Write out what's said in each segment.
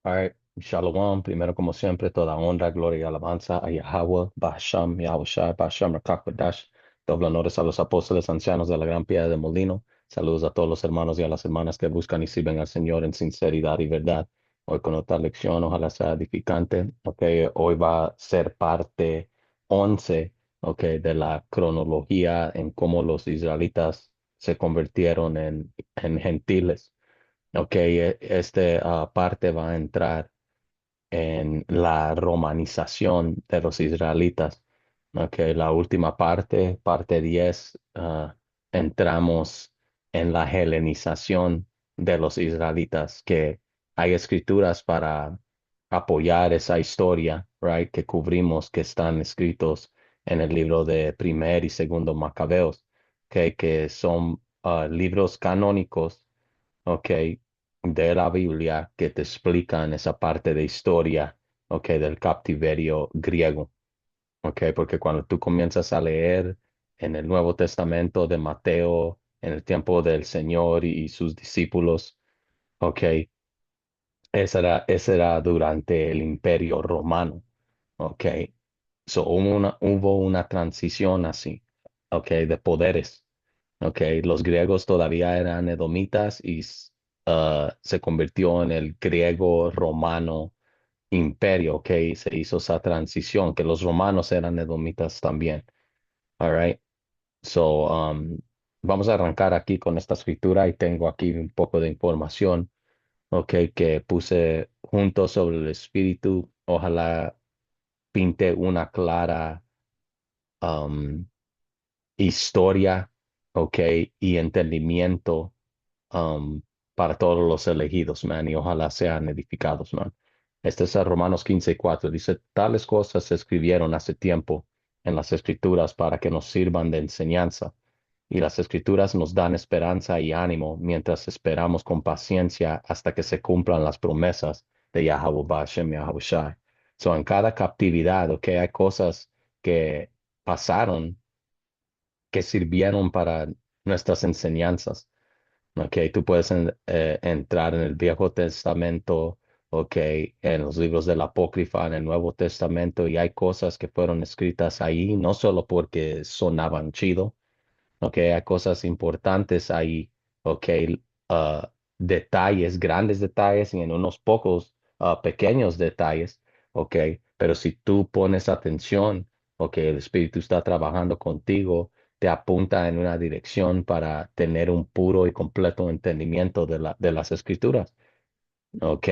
Alright, Shalom, primero como siempre, toda honra, gloria y alabanza a Yahweh, Bahasham, Yahushua, Bahasham, Rakakadash. Doble honores a los apóstoles ancianos de la Gran Piedra de Molino. Saludos a todos los hermanos y a las hermanas que buscan y sirven al Señor en sinceridad y verdad. Hoy con otra lección, ojalá sea edificante. Ok, hoy va a ser parte 11, ok, de la cronología en cómo los israelitas se convirtieron en gentiles. Ok, este parte va a entrar en la romanización de los israelitas. Ok, la última parte, parte 10, entramos en la helenización de los israelitas, que hay escrituras para apoyar esa historia, right, que cubrimos, que están escritos en el libro de Primer y Segundo Macabeos, que son libros canónicos, ok, de la Biblia que te explican esa parte de historia, ok, del captiverio griego, ok, porque cuando tú comienzas a leer en el Nuevo Testamento de Mateo, en el tiempo del Señor y sus discípulos, ok, esa era durante el Imperio Romano, ok, so hubo una transición así, ok, de poderes. Ok, los griegos todavía eran edomitas y se convirtió en el griego romano imperio, ok, se hizo esa transición, que los romanos eran edomitas también. All right, so vamos a arrancar aquí con esta escritura y tengo aquí un poco de información, ok, que puse junto sobre el espíritu. Ojalá pinte una clara um, historia, ok, y entendimiento um, para todos los elegidos, man, y ojalá sean edificados, man. Este es Romanos 15:4. Dice, tales cosas se escribieron hace tiempo en las escrituras para que nos sirvan de enseñanza. Y las escrituras nos dan esperanza y ánimo mientras esperamos con paciencia hasta que se cumplan las promesas de Yahweh Bashem Yahushai. So, en cada captividad, ok, hay cosas que pasaron que sirvieron para nuestras enseñanzas. Ok, tú puedes entrar en el Viejo Testamento, ok, en los libros del Apócrifa, en el Nuevo Testamento, y hay cosas que fueron escritas ahí, no solo porque sonaban chido, ok, hay cosas importantes ahí, ok, detalles, grandes detalles y en unos pocos pequeños detalles, ok, pero si tú pones atención, ok, el Espíritu está trabajando contigo, te apunta en una dirección para tener un puro y completo entendimiento de las Escrituras, ok,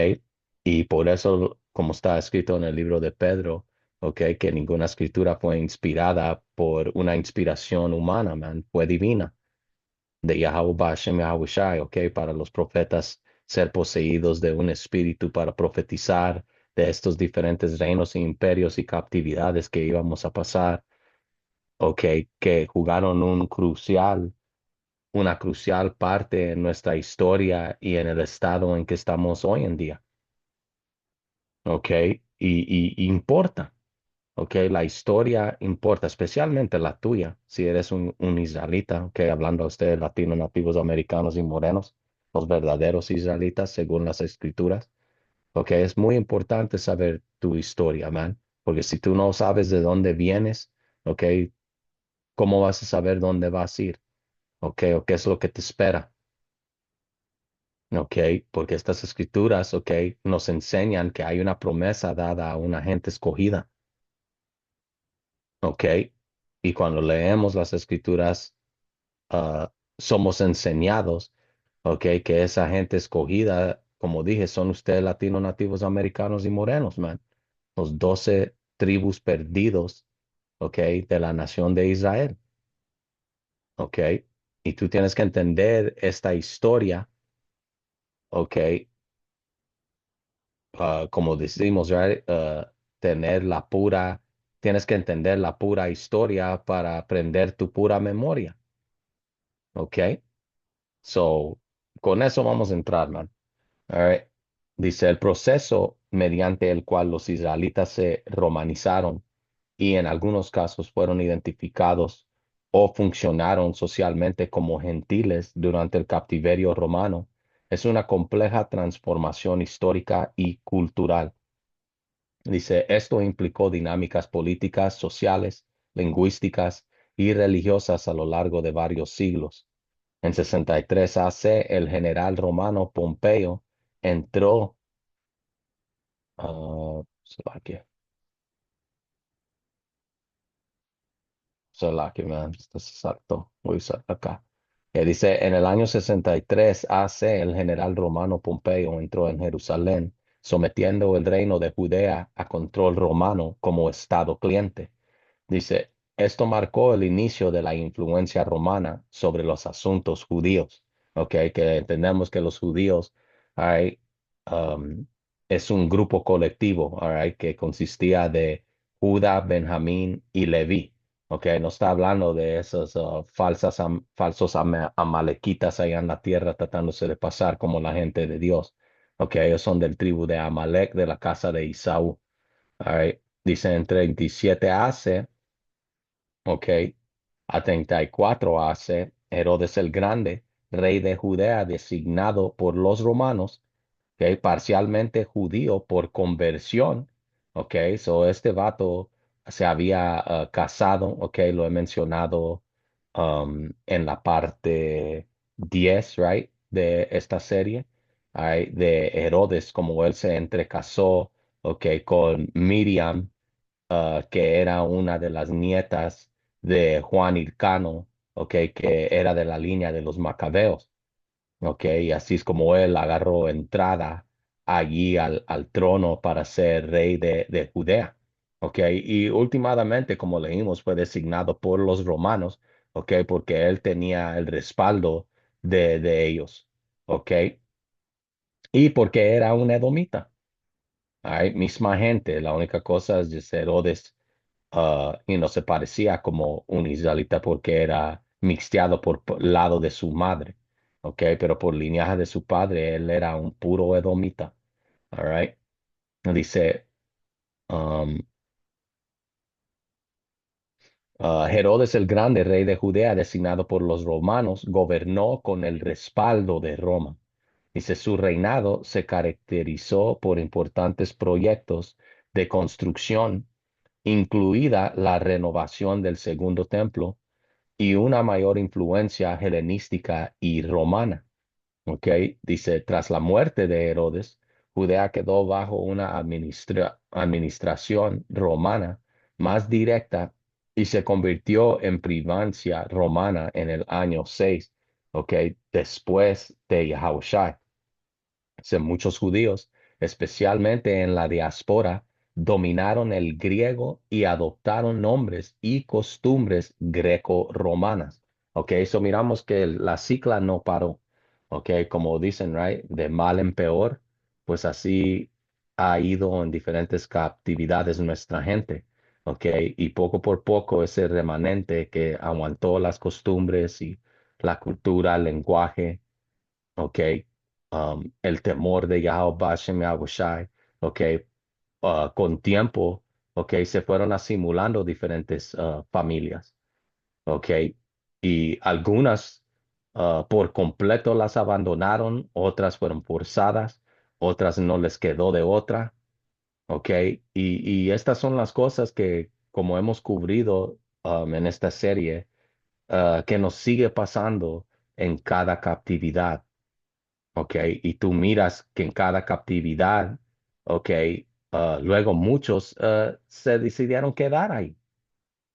y por eso, como está escrito en el libro de Pedro, ok, que ninguna escritura fue inspirada por una inspiración humana, man, fue divina de Yahweh Bashem Yahushai, ok, para los profetas ser poseídos de un espíritu para profetizar de estos diferentes reinos e imperios y captividades que íbamos a pasar, ok, que jugaron una crucial parte en nuestra historia y en el estado en que estamos hoy en día, ok, y importa. Ok, la historia importa, especialmente la tuya, si eres un israelita, ok, hablando a ustedes latinos, nativos americanos y morenos, los verdaderos israelitas según las escrituras. Ok, es muy importante saber tu historia, man, porque si tú no sabes de dónde vienes, ok, ¿cómo vas a saber dónde vas a ir? Ok, o qué es lo que te espera. Ok, porque estas escrituras, ok, nos enseñan que hay una promesa dada a una gente escogida. Ok, y cuando leemos las escrituras, somos enseñados, ok, que esa gente escogida, como dije, son ustedes latinos, nativos americanos y morenos, man. Los 12 tribus perdidos, ok, de la nación de Israel, ok. Y tú tienes que entender esta historia, ok, como decimos, right, tener la pura, tienes que entender la pura historia para aprender tu pura memoria, ok. So, con eso vamos a entrar, man. All right. Dice el proceso mediante el cual los israelitas se romanizaron y en algunos casos fueron identificados o funcionaron socialmente como gentiles durante el captiverio romano Es una compleja transformación histórica y cultural. Dice, esto implicó dinámicas políticas, sociales, lingüísticas y religiosas a lo largo de varios siglos. En 63 AC, el general romano Pompeyo entró, Slovaquia, Slovaquia, man, esto es exacto, voy a usar acá. Dice, en el año 63 AC, el general romano Pompeyo entró en Jerusalén, sometiendo el reino de Judea a control romano como estado cliente. Dice, esto marcó el inicio de la influencia romana sobre los asuntos judíos. Ok, que entendemos que los judíos, all um, es un grupo colectivo, all que consistía de Judá, Benjamín y Leví. Ok, no está hablando de esos falsos amalequitas allá en la tierra tratándose de pasar como la gente de Dios. Ok, ellos son del tribu de Amalek, de la casa de Isaú. Dice en 37 AC. Ok. A 34 hace Herodes el Grande, rey de Judea, designado por los romanos, ok, parcialmente judío por conversión. Ok, so este vato se había casado, ok, lo he mencionado en la parte 10, right, de esta serie, right, de Herodes, como él se entrecasó, ok, con Miriam, que era una de las nietas de Juan Hircano, ok, que era de la línea de los Macabeos, ok, y así es como él agarró entrada allí al trono para ser rey de Judea, ok, y últimamente, como leímos, fue designado por los romanos, ok, porque él tenía el respaldo de ellos, ok, y porque era un edomita. Ay, misma gente, la única cosa es que Herodes y no se parecía como un israelita porque era mixteado por lado de su madre, ¿ok? Pero por linaje de su padre, él era un puro edomita, all right? Dice, um, Herodes el Grande, rey de Judea, designado por los romanos, gobernó con el respaldo de Roma. Dice, su reinado se caracterizó por importantes proyectos de construcción, incluida la renovación del segundo templo y una mayor influencia helenística y romana. ¿Ok? Dice, tras la muerte de Herodes, Judea quedó bajo una administración romana más directa y se convirtió en provincia romana en el año 6, ¿ok? Después de Yahushua. Muchos judíos, especialmente en la diáspora, dominaron el griego y adoptaron nombres y costumbres greco-romanas. Ok, eso miramos que la cicla no paró. Ok, como dicen, right, de mal en peor, pues así ha ido en diferentes captividades nuestra gente. Ok, y poco por poco ese remanente que aguantó las costumbres y la cultura, el lenguaje, ok, el temor de Yahweh Bashem Yahushai, ok, con tiempo, ok, se fueron asimilando diferentes familias, ok, y algunas por completo las abandonaron, otras fueron forzadas, otras no les quedó de otra, ok, y estas son las cosas que, como hemos cubrido en esta serie, que nos sigue pasando en cada captividad. Ok, y tú miras que en cada captividad, ok, luego muchos se decidieron quedar ahí.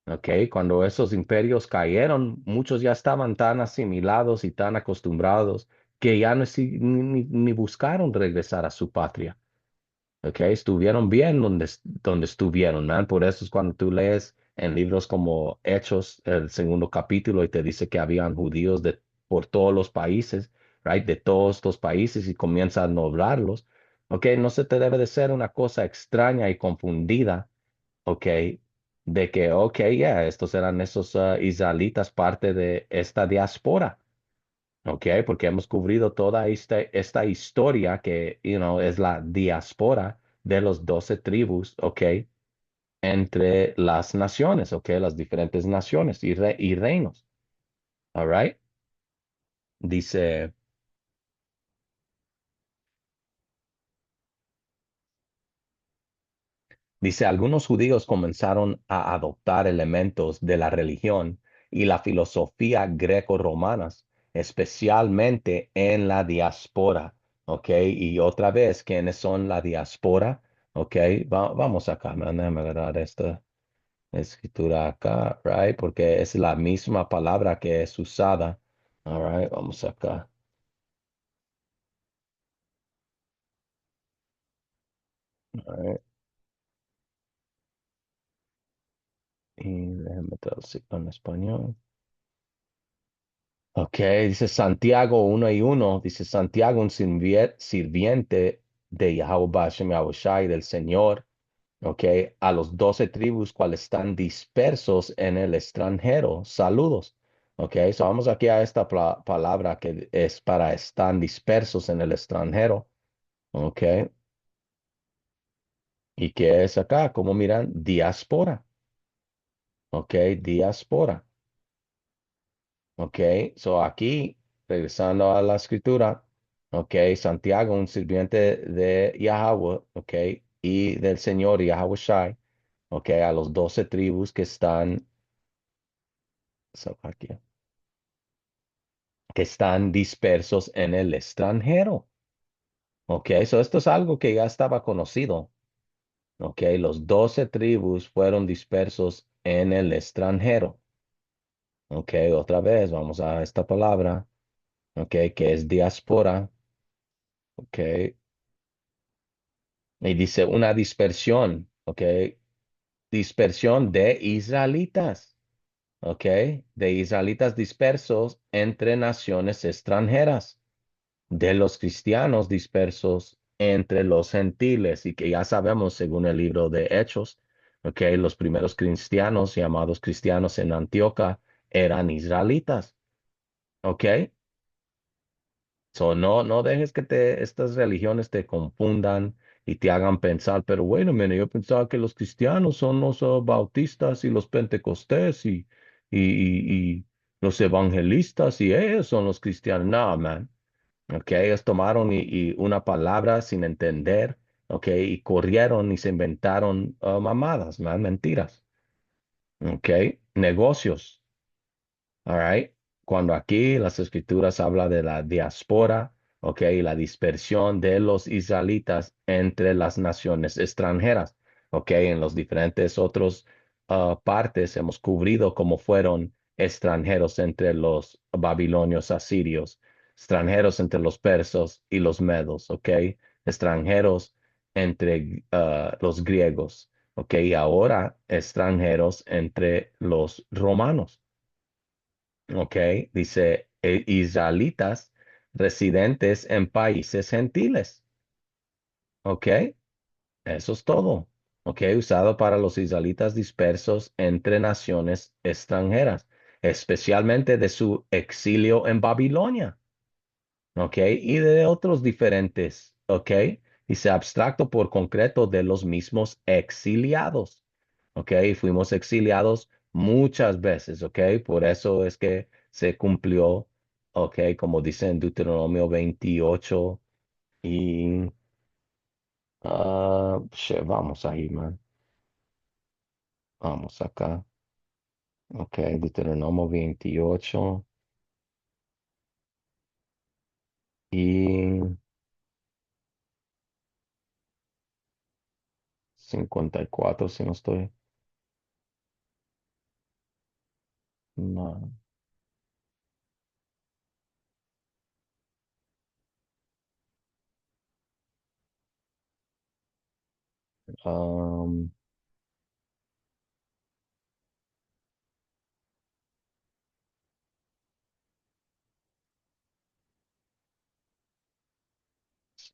Ok, cuando esos imperios cayeron, muchos ya estaban tan asimilados y tan acostumbrados que ya no, ni buscaron regresar a su patria. Ok, estuvieron bien donde estuvieron, man. Por eso es cuando tú lees en libros como Hechos, el segundo capítulo, y te dice que habían judíos por todos los países, right, de todos los países y comienza a nombrarlos. Ok, no se te debe de ser una cosa extraña y confundida, ok, de que, ok, ya, estos eran esos israelitas parte de esta diáspora. Ok, porque hemos cubrido toda esta historia que, es la diáspora de los 12 tribus, ok, entre las naciones, ok, las diferentes naciones y reinos. All right. Dice, Dice, algunos judíos comenzaron a adoptar elementos de la religión y la filosofía greco-romanas, especialmente en la diáspora. ¿Ok? Y otra vez, ¿quiénes son la diáspora? ¿Ok? Vamos acá, déjame agarrar esta escritura acá, right? Porque es la misma palabra que es usada. All right, vamos acá. All right. Y déjame traducirlo en español. Ok, dice Santiago 1:1, dice Santiago, un sirviente de Yahweh Bashem Yahushai, del Señor, ok, a los 12 tribus cuales están dispersos en el extranjero. Saludos. Ok, so vamos aquí a esta palabra que es para están dispersos en el extranjero. Ok, ¿y qué es acá? Como miran, diáspora. Ok, diáspora. Ok, so aquí, regresando a la escritura, ok, Santiago, un sirviente de Yahweh, ok, y del Señor Yahweh Shai, ok, a los 12 tribus aquí, que están dispersos en el extranjero. Ok, so esto es algo que ya estaba conocido. Ok, los 12 tribus fueron dispersos en el extranjero. Ok, otra vez vamos a esta palabra, ok, que es diáspora. Ok, y dice una dispersión, ¿ok? Dispersión de israelitas, ¿ok? De israelitas dispersos entre naciones extranjeras, de los cristianos dispersos entre los gentiles, y que ya sabemos, según el libro de Hechos, ¿ok? Los primeros cristianos, llamados cristianos en Antioquía, eran israelitas, ¿ok? So, no dejes que estas religiones te confundan y te hagan pensar, pero bueno, mire, yo pensaba que los cristianos son los bautistas y los pentecostés y los evangelistas y ellos son los cristianos. No, man. Ok, ellos tomaron y una palabra sin entender, ok, y corrieron y se inventaron mamadas, man, mentiras. Ok, negocios. All right. Cuando aquí las escrituras habla de la diáspora, ok, y la dispersión de los israelitas entre las naciones extranjeras, ok, en los diferentes otros partes hemos cubrido cómo fueron extranjeros entre los babilonios asirios, extranjeros entre los persos y los medos, ok, extranjeros entre los griegos, ok, y ahora extranjeros entre los romanos. Ok, dice israelitas residentes en países gentiles. Ok, eso es todo. Ok, usado para los israelitas dispersos entre naciones extranjeras, especialmente de su exilio en Babilonia. ¿Ok? Y de otros diferentes, ¿ok? Dice abstracto por concreto de los mismos exiliados, ¿ok? Fuimos exiliados muchas veces, ¿ok? Por eso es que se cumplió, ¿ok? Como dice en Deuteronomio 28 y, vamos ahí, man, vamos acá, ¿ok? Deuteronomio 28 y 54 si no estoy, no. um,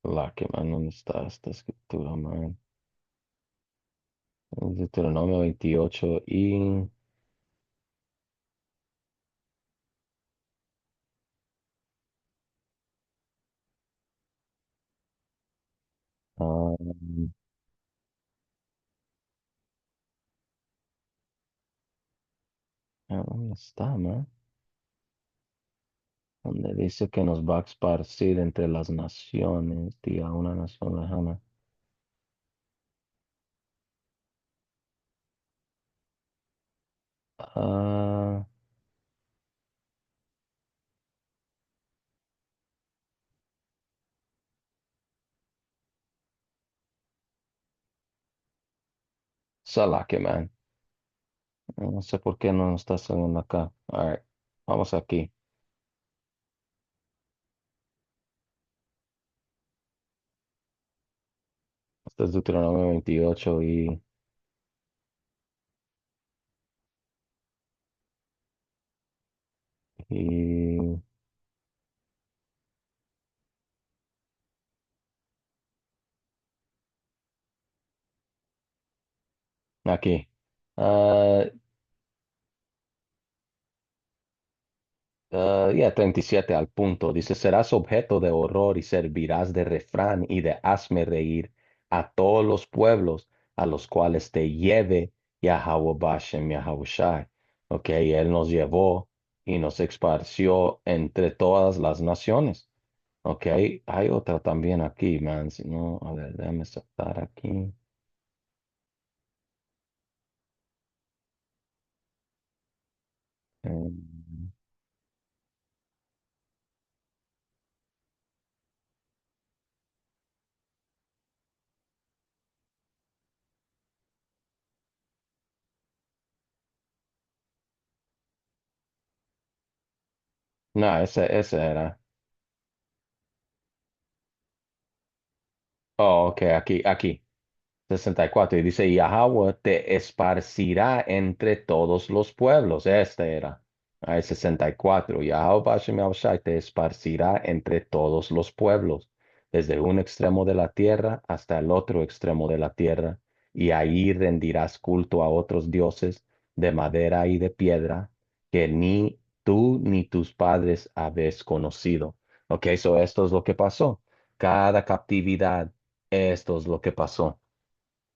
La que man, ¿dónde está esta escritura, man? Deuteronomio 28 y... ¿dónde está, man? Donde dice que nos va a esparcir entre las naciones, tía, una nación lejana. Ah, Salake, man. No sé por qué no está saliendo acá. All right, vamos aquí. Este es Deuteronomio 28 y aquí. Ah, ya 37 al punto. Dice, serás objeto de horror y servirás de refrán y de hazme reír a todos los pueblos a los cuales te lleve Yahweh Bashem Yahushai. Ok, Él nos llevó y nos esparció entre todas las naciones. Ok, hay otra también aquí, man. Si no, a ver, déjame saltar aquí. Mm, No, ese era. Oh, ok, aquí. 64 y dice, Yahweh te esparcirá entre todos los pueblos. Este era. Ahí 64. Yahweh Bashem Yahushai te esparcirá entre todos los pueblos, desde un extremo de la tierra hasta el otro extremo de la tierra, y ahí rendirás culto a otros dioses de madera y de piedra que ni tú ni tus padres habéis conocido. Ok, esto es lo que pasó. Cada captividad, esto es lo que pasó.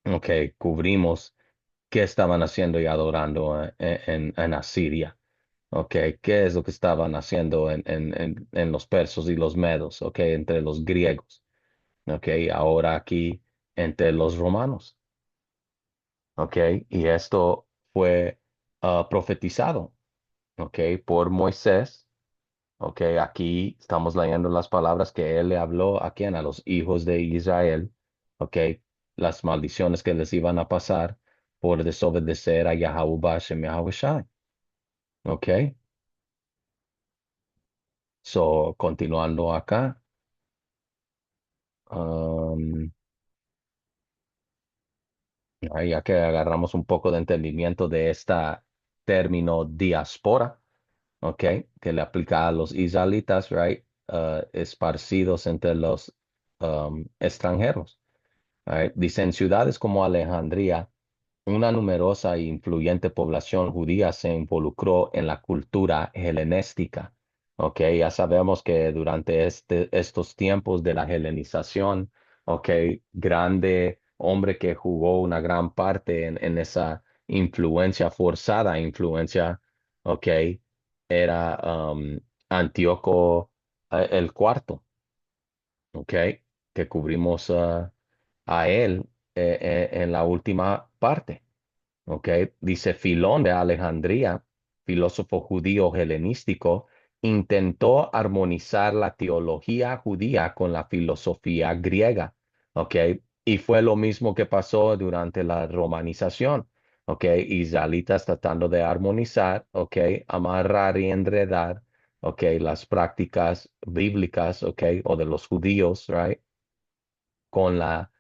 Ok, cubrimos qué estaban haciendo y adorando en Asiria. Ok, qué es lo que estaban haciendo en los persos y los medos. Ok, entre los griegos. Ok, ahora aquí entre los romanos. Ok, y esto fue profetizado. Ok, por Moisés. Ok, aquí estamos leyendo las palabras que él le habló a quién, a los hijos de Israel. Ok, las maldiciones que les iban a pasar por desobedecer a Yahweh Bashem Yahweh Shai. Ok, so continuando acá, um, ahí ya que agarramos un poco de entendimiento de esta término diáspora, ok, que le aplica a los israelitas, right, esparcidos entre los extranjeros. Dice, en ciudades como Alejandría, una numerosa e influyente población judía se involucró en la cultura helenística. Ok, ya sabemos que durante estos tiempos de la helenización, ok, grande hombre que jugó una gran parte en esa influencia forzada, influencia, ok, era Antíoco el cuarto, ok, que cubrimos a él en la última parte. ¿Ok? Dice Filón de Alejandría, filósofo judío helenístico, intentó armonizar la teología judía con la filosofía griega. ¿Ok? Y fue lo mismo que pasó durante la romanización. ¿Ok? Israelitas tratando de armonizar, ¿ok? Amarrar y enredar, ¿ok? Las prácticas bíblicas, ¿ok? O de los judíos, ¿right? Con la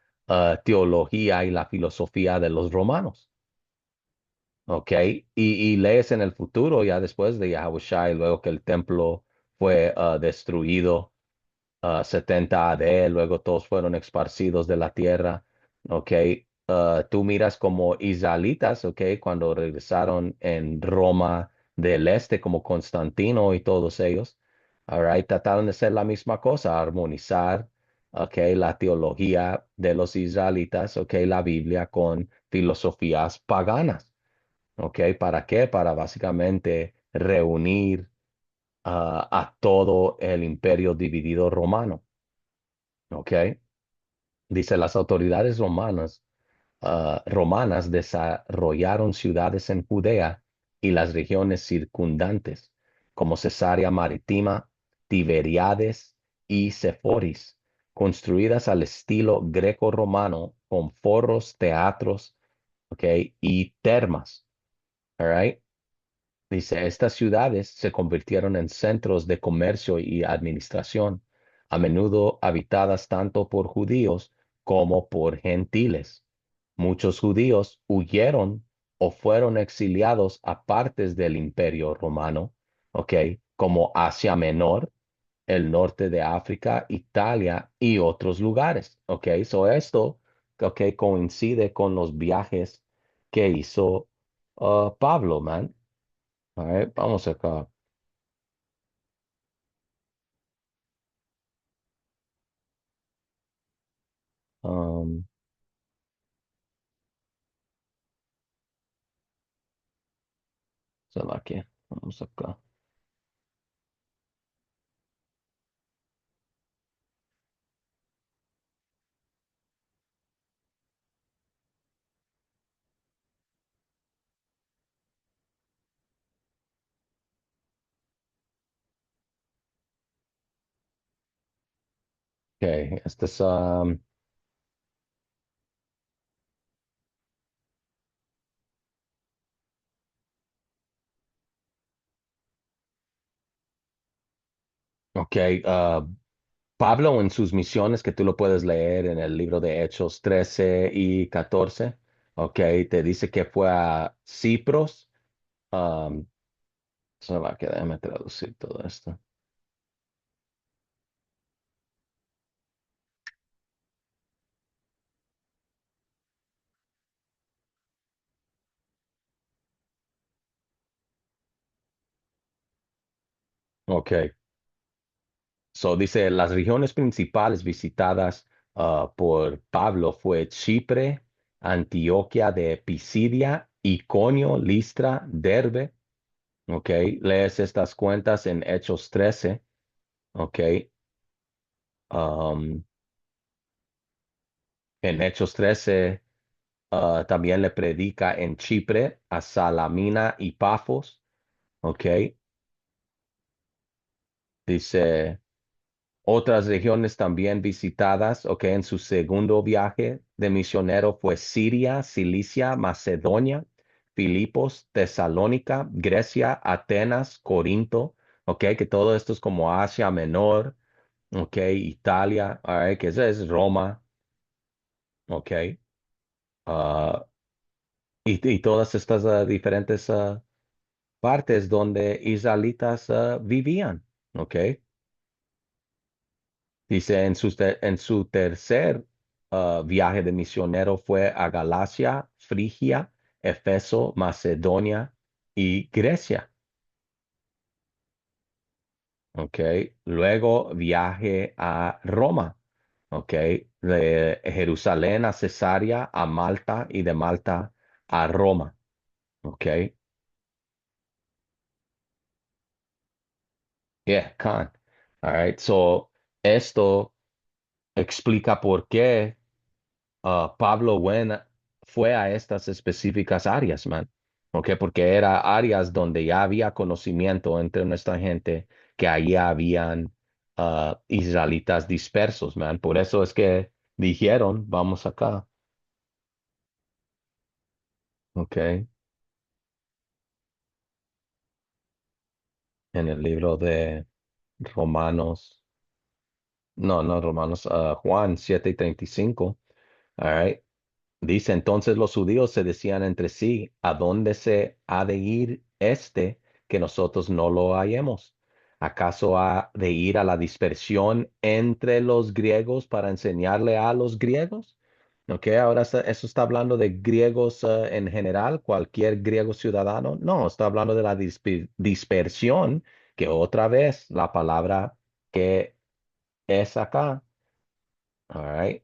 teología y la filosofía de los romanos. Ok, y lees en el futuro, ya después de Yahushua, luego que el templo fue destruido, 70 AD, luego todos fueron esparcidos de la tierra. Ok, tú miras como israelitas, ok, cuando regresaron en Roma del Este, como Constantino y todos ellos, all right, trataron de hacer la misma cosa, armonizar, ok, la teología de los israelitas, ok, la Biblia con filosofías paganas. ¿Ok? ¿Para qué? Para básicamente reunir a todo el imperio dividido romano. ¿Ok? Dice, las autoridades romanas desarrollaron ciudades en Judea y las regiones circundantes, como Cesarea Marítima, Tiberíades y Seforis, construidas al estilo greco-romano con foros, teatros, ¿ok? Y termas. All right. Dice, estas ciudades se convirtieron en centros de comercio y administración, a menudo habitadas tanto por judíos como por gentiles. Muchos judíos huyeron o fueron exiliados a partes del Imperio Romano, ¿ok? Como Asia Menor, el norte de África, Italia y otros lugares, ¿ok? So esto, ¿ok? Coincide con los viajes que hizo Pablo, man. A ver, vamos acá. Um, Se va aquí. Vamos acá. Ok, este es, ok, Pablo en sus misiones, que tú lo puedes leer en el libro de Hechos 13 y 14, ok, te dice que fue a Cipros. Um, Se va que déjame traducir todo esto. Ok, so dice, las regiones principales visitadas por Pablo fue Chipre, Antioquia de Pisidia, Iconio, Listra, Derbe. Ok, lees estas cuentas en Hechos 13. Ok, um, en Hechos 13 también le predica en Chipre a Salamina y Pafos. Ok, dice otras regiones también visitadas. Ok, en su segundo viaje de misionero fue Siria, Cilicia, Macedonia, Filipos, Tesalónica, Grecia, Atenas, Corinto. Ok, que todo esto es como Asia Menor. Ok, Italia, alright, que eso es Roma, ok, ah, y todas estas diferentes partes donde israelitas vivían, ok. Dice en su tercer viaje de misionero fue a Galacia, Frigia, Efeso, Macedonia y Grecia, ok. Luego viaje a Roma. Ok, de Jerusalén a Cesarea, a Malta y de Malta a Roma. Ok, yeah, Khan. All right, so esto explica por qué Pablo Buena fue a estas específicas áreas, man. Ok, porque era áreas donde ya había conocimiento entre nuestra gente que allí habían israelitas dispersos, man. Por eso es que dijeron, vamos acá. Ok, en el libro de Romanos, no, Romanos, Juan 7:35. All right. Dice, entonces los judíos se decían entre sí, ¿a dónde se ha de ir este que nosotros no lo hallemos? ¿Acaso ha de ir a la dispersión entre los griegos para enseñarle a los griegos? Ok, ahora eso está hablando de griegos en general, cualquier griego ciudadano. No, está hablando de la dispersión, que otra vez la palabra que es acá, all right,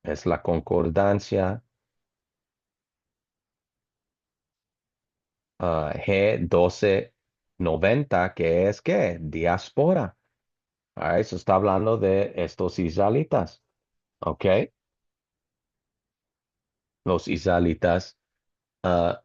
es la concordancia G1290, que es ¿qué? Diáspora. Eso está hablando de estos israelitas, ¿ok? Los israelitas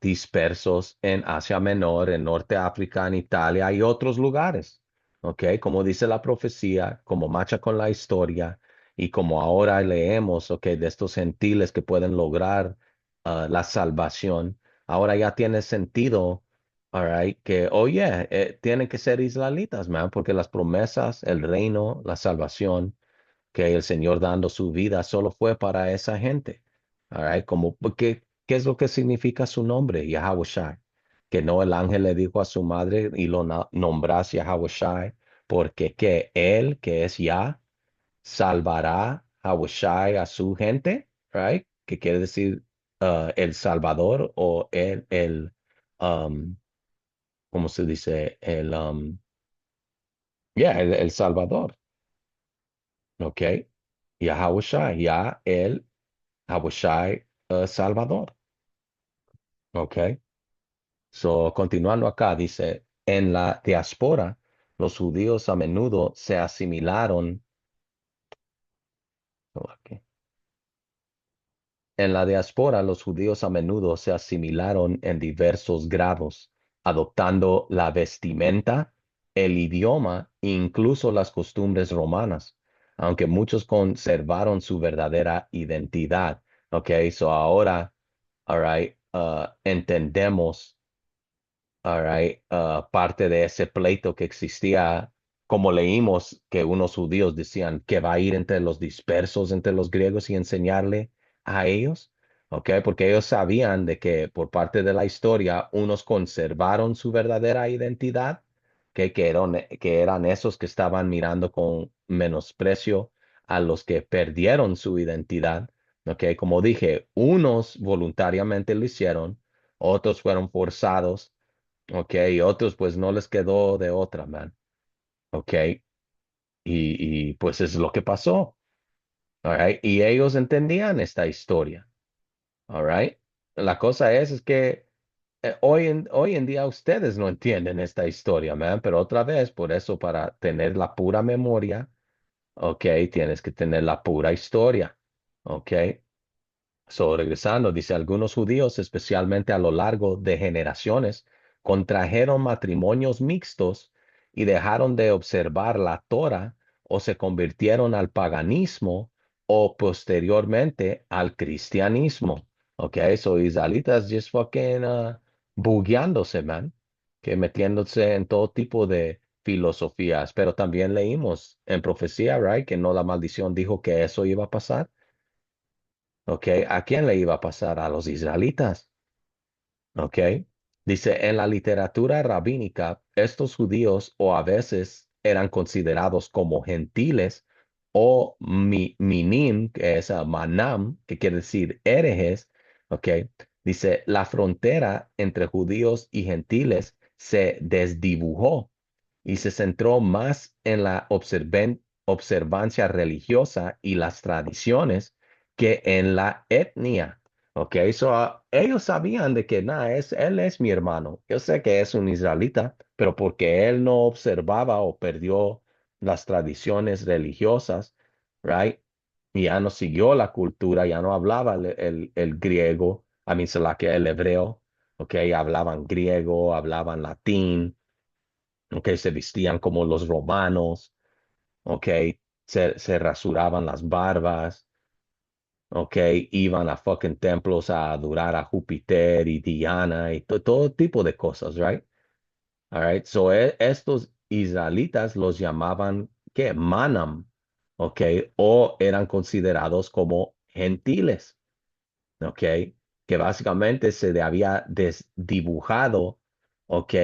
dispersos en Asia Menor, en Norte África, en Italia y otros lugares. ¿Ok? Como dice la profecía, como marcha con la historia y como ahora leemos, ¿ok? De estos gentiles que pueden lograr la salvación, ahora ya tiene sentido, all right, que, oye, tienen que ser israelitas, man, porque las promesas, el reino, la salvación que el Señor dando su vida solo fue para esa gente. All right, como, ¿qué es lo que significa su nombre? Yahweh Shai. Que no el ángel le dijo a su madre y lo nombras Yahweh Shai, porque que él, que es Yah, salvará Yahweh Shai a su gente, right? Que quiere decir el Salvador o um, ¿cómo se dice? El Salvador, ¿ok? Yahweh Shai, ya el Yahweh Salvador. Ok. So, continuando acá, dice, en la diáspora, los judíos a menudo se asimilaron. Ok. En la diáspora, los judíos a menudo se asimilaron en diversos grados, adoptando la vestimenta, el idioma e incluso las costumbres romanas, aunque muchos conservaron su verdadera identidad. Ok, so ahora, all right, entendemos. All right, parte de ese pleito que existía, como leímos que unos judíos decían que va a ir entre los dispersos, entre los griegos y enseñarle a ellos, ¿ok? Porque ellos sabían de que por parte de la historia unos conservaron su verdadera identidad, que eran esos que estaban mirando con menosprecio a los que perdieron su identidad, ¿ok? Como dije, unos voluntariamente lo hicieron, otros fueron forzados. Ok, y otros pues no les quedó de otra, man. Ok, pues es lo que pasó. All right, y ellos entendían esta historia. All right. La cosa es que hoy en día ustedes no entienden esta historia, man, pero otra vez, por eso para tener la pura memoria, ok, tienes que tener la pura historia. Ok. So, regresando, dice, algunos judíos, especialmente a lo largo de generaciones, contrajeron matrimonios mixtos y dejaron de observar la Torah o se convirtieron al paganismo o posteriormente al cristianismo. Ok, so israelitas just fucking bugueándose, man, que metiéndose en todo tipo de filosofías, pero también leímos en profecía, right, que no la maldición dijo que eso iba a pasar. ¿Ok? ¿A quién le iba a pasar? A los israelitas. ¿Ok? Dice, en la literatura rabínica, estos judíos o a veces eran considerados como gentiles o minim, que es manam, que quiere decir herejes. ¿Ok? Dice, la frontera entre judíos y gentiles se desdibujó y se centró más en la observancia religiosa y las tradiciones que en la etnia. Ok, so, ellos sabían de que nada, él es mi hermano. Yo sé que es un israelita, pero porque él no observaba o perdió las tradiciones religiosas, right? Y ya no siguió la cultura, ya no hablaba el griego, a mí se la que el hebreo, ok, hablaban griego, hablaban latín, ok, se vestían como los romanos, ok, se rasuraban las barbas, ok, iban a fucking templos a adorar a Júpiter y Diana y todo tipo de cosas, right? All right, so estos israelitas los llamaban, ¿qué? Manam, ok, o eran considerados como gentiles, ok, que básicamente se le había desdibujado, ok,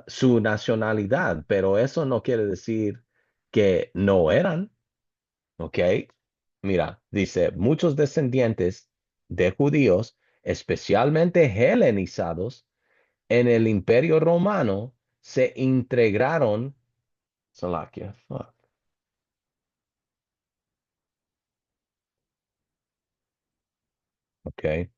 su nacionalidad, pero eso no quiere decir que no eran, ¿ok? Mira, dice, muchos descendientes de judíos, especialmente helenizados, en el Imperio Romano se integraron. Salakia, fuck, ok.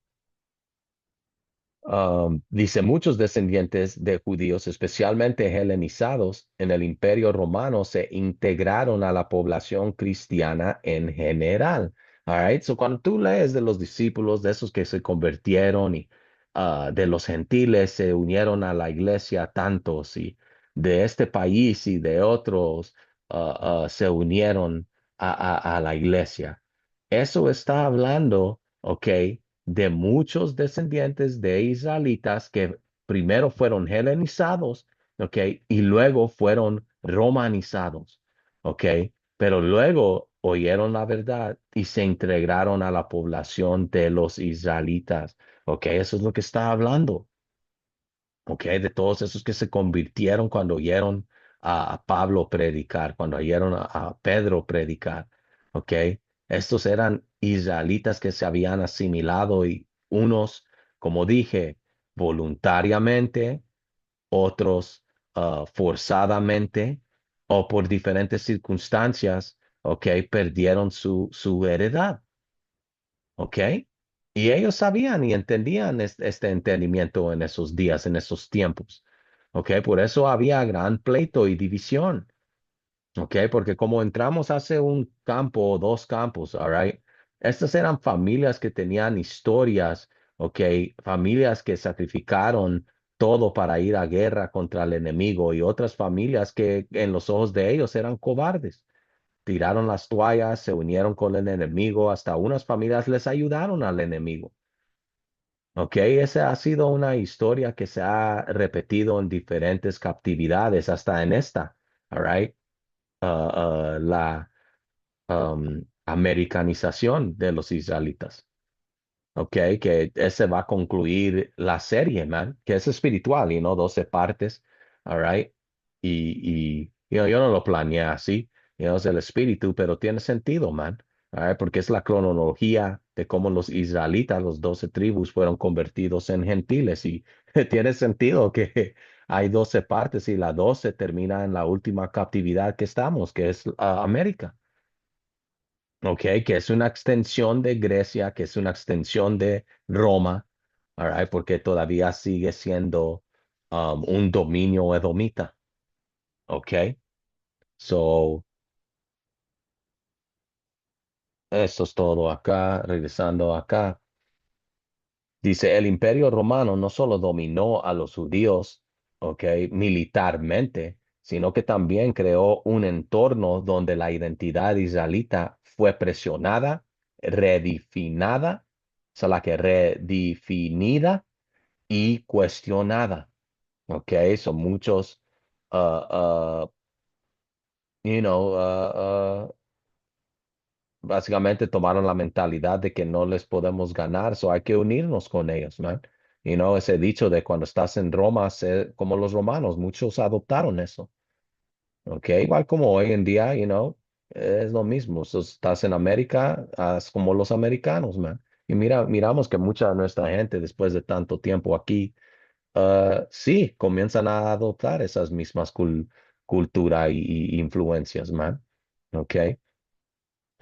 Dice, muchos descendientes de judíos, especialmente helenizados en el Imperio Romano, se integraron a la población cristiana en general. All right. So cuando tú lees de los discípulos, de esos que se convirtieron y de los gentiles se unieron a la iglesia tantos y de este país y de otros se unieron a la iglesia. Eso está hablando, ok, de muchos descendientes de israelitas que primero fueron helenizados, ok, y luego fueron romanizados, ok, pero luego oyeron la verdad y se integraron a la población de los israelitas. Ok, eso es lo que está hablando. Ok, de todos esos que se convirtieron cuando oyeron a Pablo predicar, cuando oyeron a Pedro predicar. Ok, estos eran israelitas que se habían asimilado y unos, como dije, voluntariamente, otros forzadamente o por diferentes circunstancias, ¿ok? Perdieron su heredad, ¿ok? Y ellos sabían y entendían este entendimiento en esos días, en esos tiempos, ¿ok? Por eso había gran pleito y división. Ok, porque como entramos hace un campo o dos campos, all right, estas eran familias que tenían historias, ok, familias que sacrificaron todo para ir a guerra contra el enemigo y otras familias que en los ojos de ellos eran cobardes. Tiraron las toallas, se unieron con el enemigo, hasta unas familias les ayudaron al enemigo. Ok, esa ha sido una historia que se ha repetido en diferentes captividades, hasta en esta, all right, la americanización de los israelitas. Ok, que ese va a concluir la serie, man, que es espiritual y no 12 partes. All right. Yo no lo planeé así, es el espíritu, pero tiene sentido, man. All right, porque es la cronología de cómo los israelitas, los 12 tribus, fueron convertidos en gentiles y tiene sentido que hay 12 partes y la 12 termina en la última captividad que estamos, que es América. Ok, que es una extensión de Grecia, que es una extensión de Roma, all right, porque todavía sigue siendo un dominio edomita. Ok, so eso es todo acá, regresando acá. Dice, el Imperio Romano no solo dominó a los judíos, ok, militarmente, sino que también creó un entorno donde la identidad israelita fue presionada, redefinida, o sea, la que redefinida y cuestionada, ok, son muchos, uh, uh, you know, básicamente tomaron la mentalidad de que no les podemos ganar, so hay que unirnos con ellos, man. Ese dicho de cuando estás en Roma, sé como los romanos, muchos adoptaron eso. Ok, igual como hoy en día, es lo mismo. So, estás en América, haz como los americanos, man. Y miramos que mucha de nuestra gente, después de tanto tiempo aquí, sí, comienzan a adoptar esas mismas cultura y influencias, man. Ok.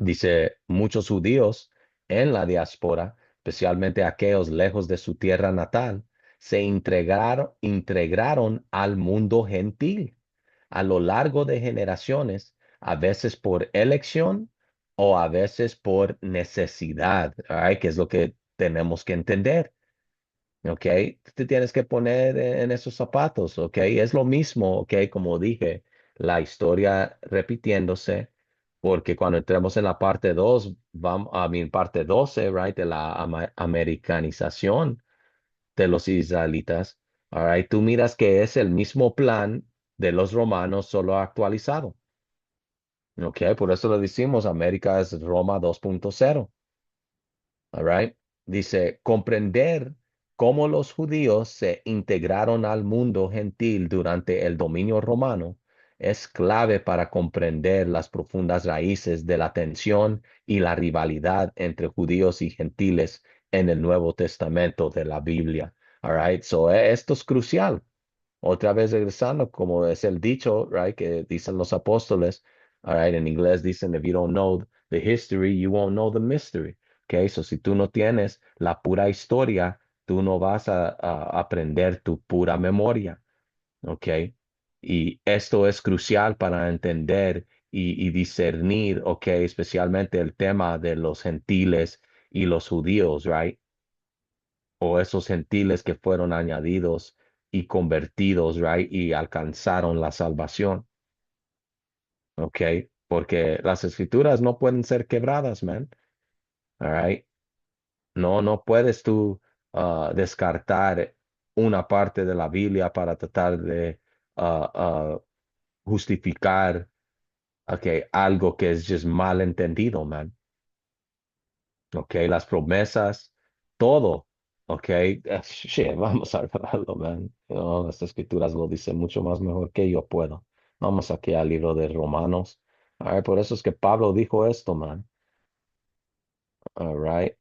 Dice, muchos judíos en la diáspora, especialmente aquellos lejos de su tierra natal, se integraron al mundo gentil a lo largo de generaciones, a veces por elección o a veces por necesidad, all que es lo que tenemos que entender. ¿Ok? Te tienes que poner en esos zapatos, ¿ok? Es lo mismo, ¿ok? Como dije, la historia repitiéndose, porque cuando entremos en la parte 2 vamos a mi parte 12, right, de la americanización de los israelitas, all right, tú miras que es el mismo plan de los romanos, solo actualizado, ¿ok? Por eso le decimos América es Roma 2.0. All right. Dice, comprender cómo los judíos se integraron al mundo gentil durante el dominio romano es clave para comprender las profundas raíces de la tensión y la rivalidad entre judíos y gentiles en el Nuevo Testamento de la Biblia. All right. So, esto es crucial. Otra vez regresando, como es el dicho, right, que dicen los apóstoles, all right, en inglés dicen, if you don't know the history, you won't know the mystery. Okay, so si tú no tienes la pura historia, tú no vas a aprender tu pura memoria. Ok, y esto es crucial para entender y discernir, ok, especialmente el tema de los gentiles y los judíos, right? O esos gentiles que fueron añadidos y convertidos, right? Y alcanzaron la salvación, ok, porque las escrituras no pueden ser quebradas, man, all right? No, no puedes tú descartar una parte de la Biblia para tratar de ah, justificar algo que es just mal entendido, man. Ok, las promesas, todo. Ok, shit, vamos a hablarlo, man. No, las escrituras lo dicen mucho más mejor que yo puedo. Vamos aquí al libro de Romanos. All right, por eso es que Pablo dijo esto, man. All right.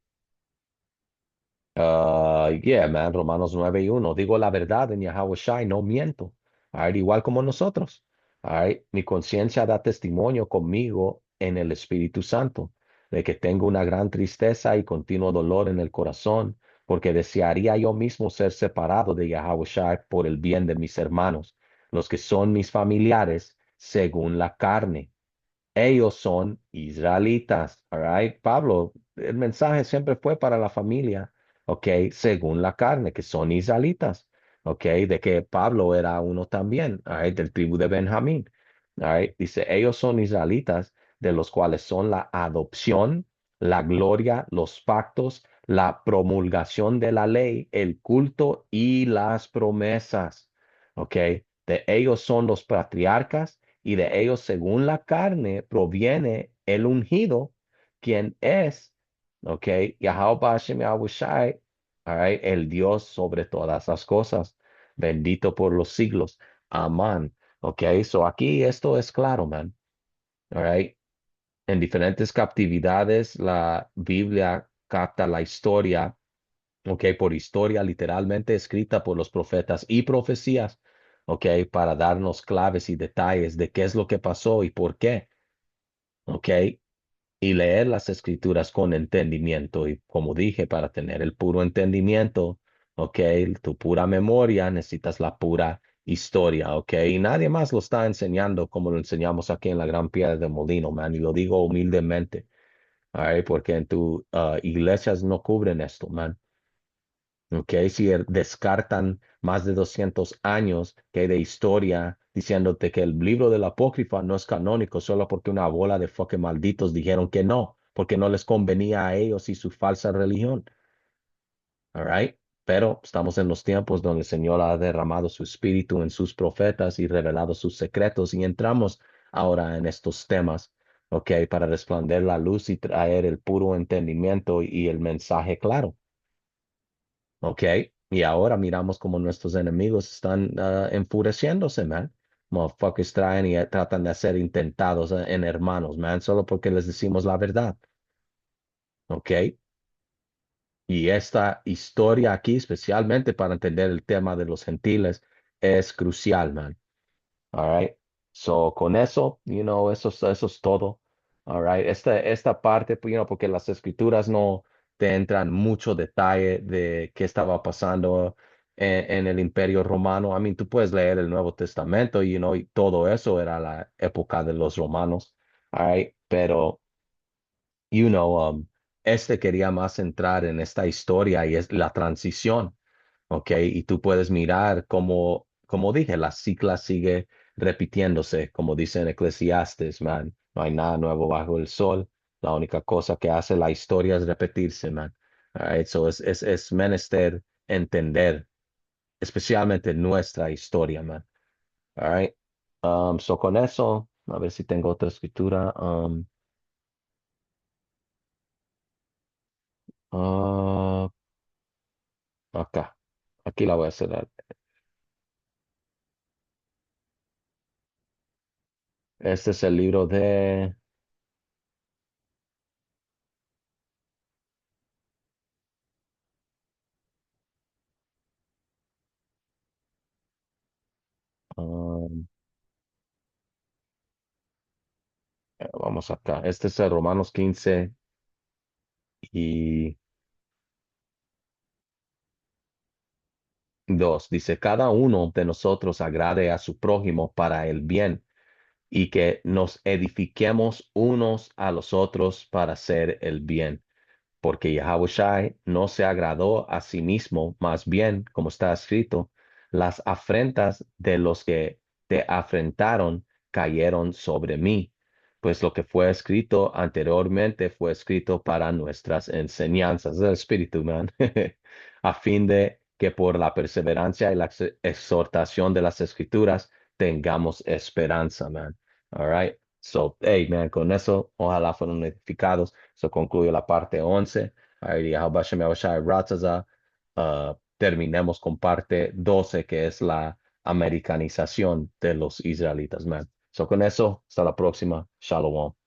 Yeah, man, Romanos 9:1. Digo la verdad en Yahweh Shai, no miento. All right, igual como nosotros. All right, mi conciencia da testimonio conmigo en el Espíritu Santo de que tengo una gran tristeza y continuo dolor en el corazón, porque desearía yo mismo ser separado de Yahweh Shai por el bien de mis hermanos, los que son mis familiares según la carne. Ellos son israelitas, all right? Pablo, el mensaje siempre fue para la familia, ok, según la carne, que son israelitas, ok, de que Pablo era uno también, all right, del tribu de Benjamín, all right. Dice, ellos son israelitas, de los cuales son la adopción, la gloria, los pactos, la promulgación de la ley, el culto y las promesas, ok. De ellos son los patriarcas y de ellos, según la carne, proviene el ungido, quien es, ok, Yahweh Hashem Yahweh Shai, all right, el Dios sobre todas las cosas, bendito por los siglos. Amén. Ok, so aquí esto es claro, man. All right. En diferentes captividades, la Biblia capta la historia, ok, por historia literalmente escrita por los profetas y profecías, ok, para darnos claves y detalles de qué es lo que pasó y por qué, ok, y leer las escrituras con entendimiento y como dije, para tener el puro entendimiento, ok, tu pura memoria, necesitas la pura historia, ok, y nadie más lo está enseñando como lo enseñamos aquí en la Gran Piedra de Molino, man, y lo digo humildemente, all right, porque en tu iglesias no cubren esto, man. Ok, si descartan más de 200 años que hay de historia diciéndote que el libro del Apócrifa no es canónico solo porque una bola de fucking malditos dijeron que no, porque no les convenía a ellos y su falsa religión. All right. Pero estamos en los tiempos donde el Señor ha derramado su espíritu en sus profetas y revelado sus secretos y entramos ahora en estos temas, ok, para resplandecer la luz y traer el puro entendimiento y el mensaje claro. Ok, y ahora miramos como nuestros enemigos están enfureciéndose, man. Motherfuckers traen y tratan de hacer intentados en hermanos, man, solo porque les decimos la verdad. Ok, y esta historia aquí, especialmente para entender el tema de los gentiles, es crucial, man. All right. So, con eso, eso es todo. All right. Esta parte, pues, porque las escrituras no te entran mucho detalle de qué estaba pasando en el Imperio Romano. I mean, tú puedes leer el Nuevo Testamento, y todo eso era la época de los romanos. All right. Pero este quería más entrar en esta historia y es la transición, ¿ok? Y tú puedes mirar como dije, la cicla sigue repitiéndose, como dice en Eclesiastes, man. No hay nada nuevo bajo el sol. La única cosa que hace la historia es repetirse, man. All right, so es menester entender, especialmente nuestra historia, man. All right. So con eso, a ver si tengo otra escritura. Ah, Acá, aquí la voy a hacer. Este es el libro de... um, vamos acá. Este es el Romanos 15:2. Dice, cada uno de nosotros agrade a su prójimo para el bien, y que nos edifiquemos unos a los otros para hacer el bien porque Yahushua no se agradó a sí mismo, más bien, como está escrito, las afrentas de los que te afrentaron cayeron sobre mí, pues lo que fue escrito anteriormente fue escrito para nuestras enseñanzas del Espíritu, man, a fin de que por la perseverancia y la exhortación de las Escrituras tengamos esperanza, man. All right. So, hey, man, con eso, ojalá fueron edificados. Eso concluye la parte 11. Ahí, Hashem Yahushua Ratzaza. Terminemos con parte 12, que es la americanización de los israelitas, man. So, con eso, hasta la próxima. Shalom.